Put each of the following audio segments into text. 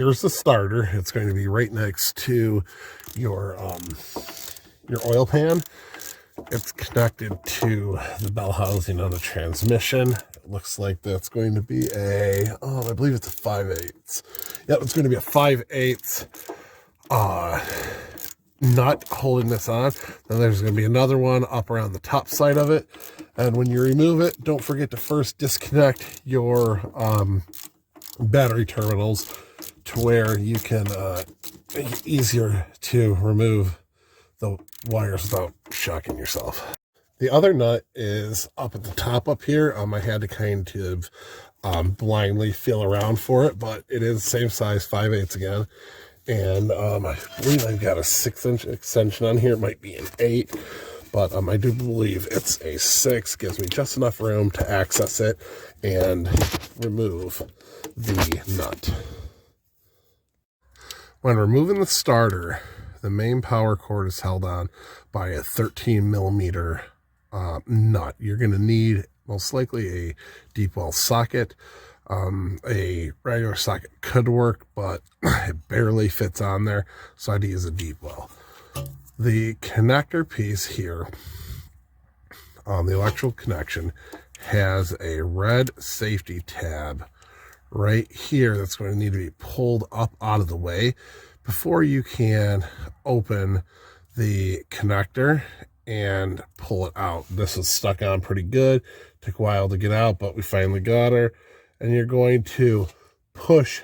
here's the starter. It's going to be right next to your oil pan. It's connected to the bell housing on the transmission. It looks like that's going to be I believe it's a 5/8. Yep, it's going to be a 5/8 nut holding this on. Then there's going to be another one up around the top side of it. And when you remove it, don't forget to first disconnect your battery terminals to where you can make it easier to remove the wires without shocking yourself. The other nut is up at the top up here. I had to kind of blindly feel around for it, but it is the same size, 5/8 again. And I believe I've got a 6-inch extension on here. It might be an 8, but I do believe it's a 6. Gives me just enough room to access it and remove the nut. When removing the starter, the main power cord is held on by a 13 millimeter nut. You're going to need most likely a deep well socket. A regular socket could work, but it barely fits on there, so I'd use a deep well. The connector piece here, the electrical connection, has a red safety tab right here that's going to need to be pulled up out of the way before you can open the connector and pull it out. This is stuck on pretty good. Took a while to get out, but we finally got her. And you're going to push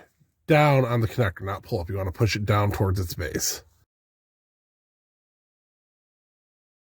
down on the connector, not pull up. You want to push it down towards its base.